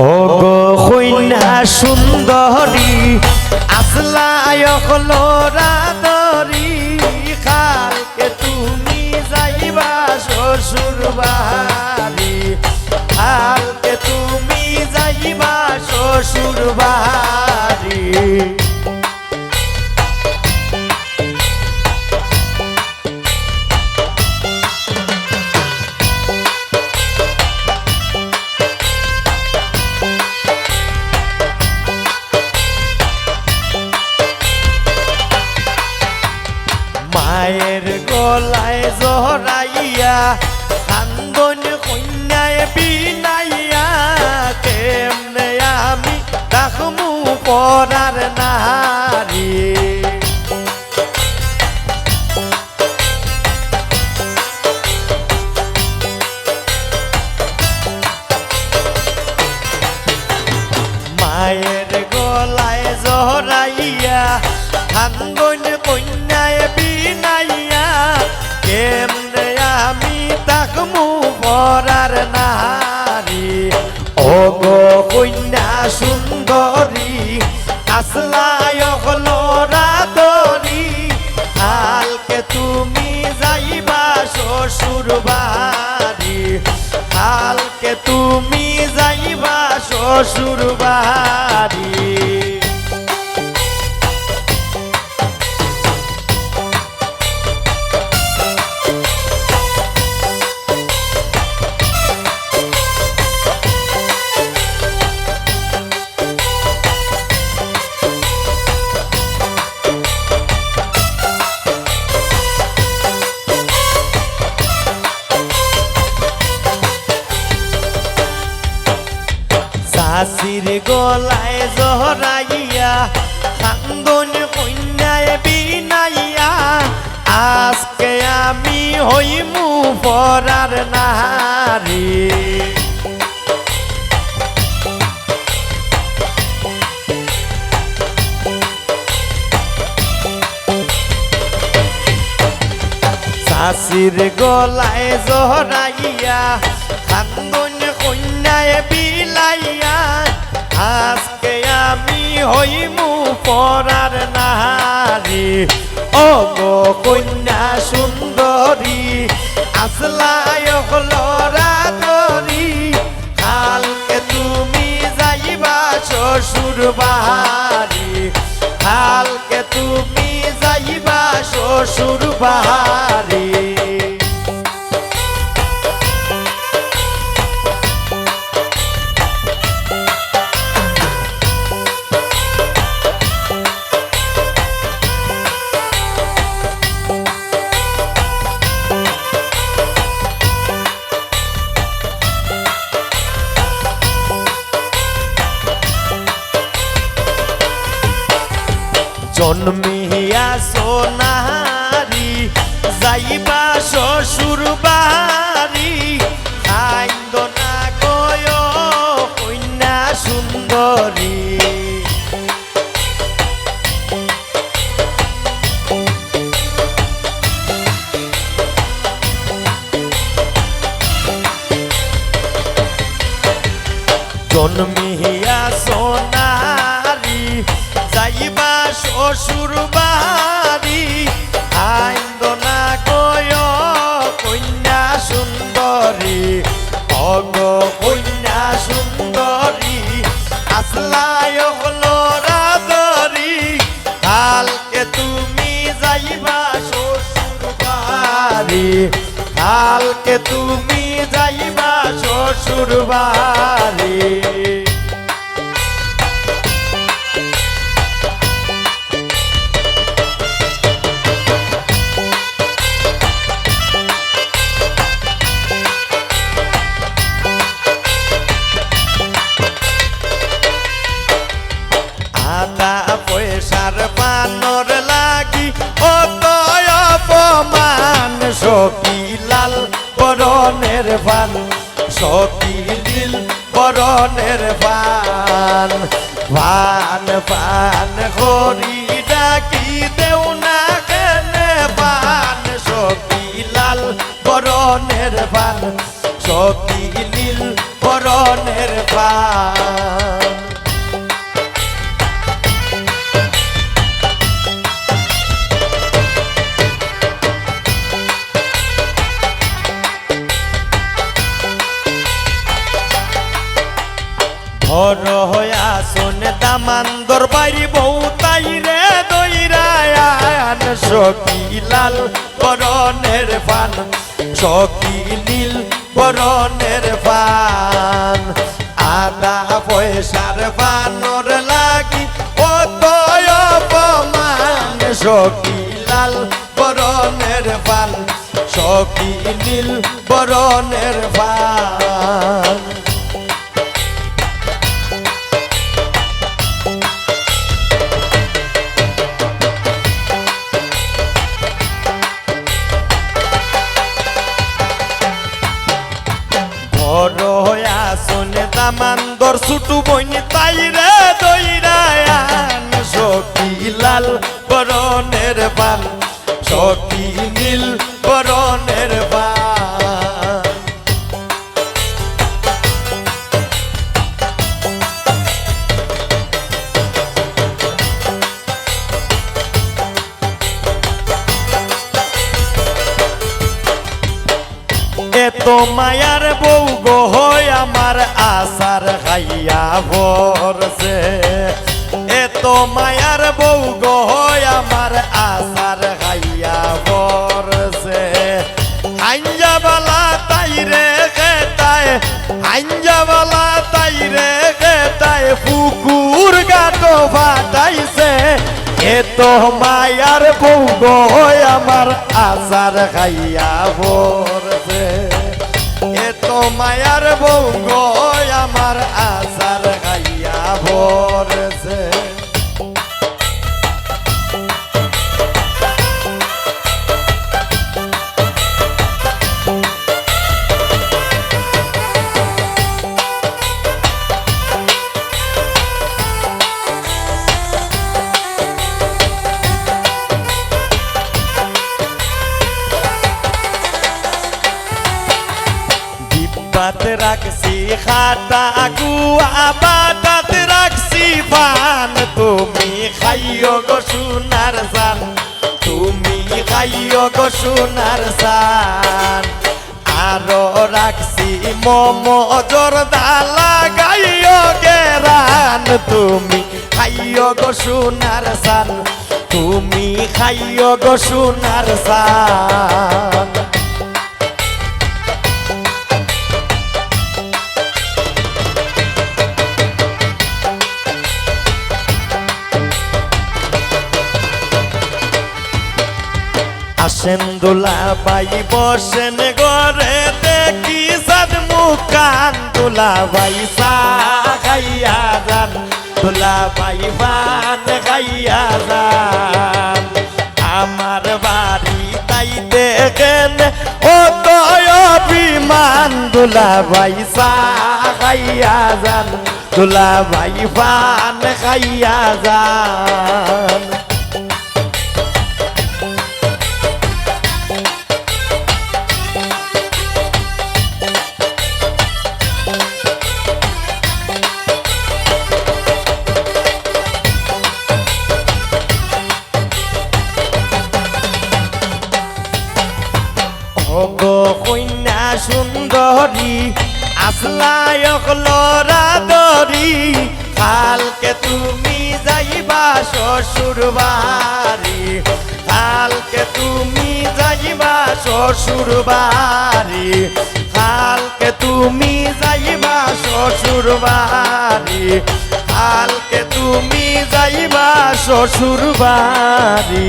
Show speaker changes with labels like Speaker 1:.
Speaker 1: ও গো কইনা সুন্দরী আসলায় হলো রাদরি কালকে তুমি যাইবা শ্বশুর বাড়ি কালকে তুমি যাইবা শ্বশুর বাড়ি মায়ের গলায় জহরাইয়া কান্দন কন্যায় বিনাইয়া কেমনে আমি রাখমু পরার নারী মায়ের গলায় জহরাইয়া কান্দন কন্যায় বিনাইয়া কেমনে আমি তাকমু পরার নারী ও গো কন্যা সুন্দরী আসলায় হলো রাদরি কালকে তুমি যাইবা শ্বশুর বাড়ি কালকে তুমি যাইবা শ্বশুর বাড়ি চাষির গলায় জহরাইয়া কান্দন কন্যায় বিনাইয়া আজকে আমি হইমু পরার নারী চাষির গলায় জহরাইয়া কান্দন কন্যায় বিলাইয়া আজকে আমি হইমু পরার নারী ও গো কন্যা সুন্দরী আসলায় হলো রাদরি কালকে তুমি যাইবা শ্বশুর বাড়ি কালকে তুমি যাইবা শ্বশুর বাড়ি জন্মিয়া সোনারি যাইবা শ্বশুর বাড়ি কাইন্দ না গয় কন্যা সুন্দরী জন্মিয়া সোনারি যাইবা শ্বশুর বাড়ি আইন্দ না গয় কন্যা সুন্দরী অগ কন্যা সুন্দরী আসলায় হলো রাদরি কালকে তুমি যাইবা শ্বশুর বাড়ি কালকে তুমি যাইবা শ্বশুর বাড়ি পয়সার পানর লাগি অত অপমান সকিলাল বরণের পান সকিলিল বরণের পান পান পান হরি ডাকি দেও না কেনে পান সকিলাল বরণের পান সকিলিল বরণ বরণের পান ভর হইয়া শোনে দামান্দর বাড়ি বউ তাই রে দইরায়ান সখী লাল বরণের পান সখী নীল বরণের পান আদা পয়সার বানর লাগি ও তয় অপমান সখী লাল বরণের পান সখী নীল বরণের পান শোনে দামান্দর ছুটু বইন তাই রে দইরায়ান সখী লাল বরণের পান সখী নীল বরণের পান এত মায়ার বউ গো হয় আমার আশার খাইয়া ভরছে এত মায়ার বউ গো হয় আমার আশার খাইয়া ভরছে আঞ্জাবালা তাই রে খেতায় আঞ্জাবালা তাই রে খেতায় পুকুর গাটো ফাটাইছে এত মায়ার বউ গো হয় আমার আশার খাইয়া ভরছে এত মায়ার বউ গো আমার আশার খাইয়া ভরছে বাত রাখছি খাটা গুয়া বাটাত রাখছি পান তুমি খাইও গো সোনার জান তুমি খাইও গো সোনার জান আরো রাখছি মোমো জর্দা লাগাইও গেরান তুমি খাইও গো সোনার জান তুমি খাইও গো সোনার জান আসেন দুলাভাই বসেন ঘরে দেখি সাদ মুখান দুলাভাই চা খাইয়া যান দুলাভাই পান খাইয়া যান আমার বাড়ি তাই দেখেন ও তো অভিমান দুলাভাই চা খাইয়া যান দুলাভাই পান খাইয়া যান কন্যা সুন্দরী আসলায়ক লরা দরি কালকে তুমি যাইবা শ্বশুর বাড়ি কালকে তুমি যাইবা শ্বশুর বাড়ি কালকে তুমি যাইবা শ্বশুর বাড়ি কালকে তুমি যাইবা শ্বশুর বাড়ি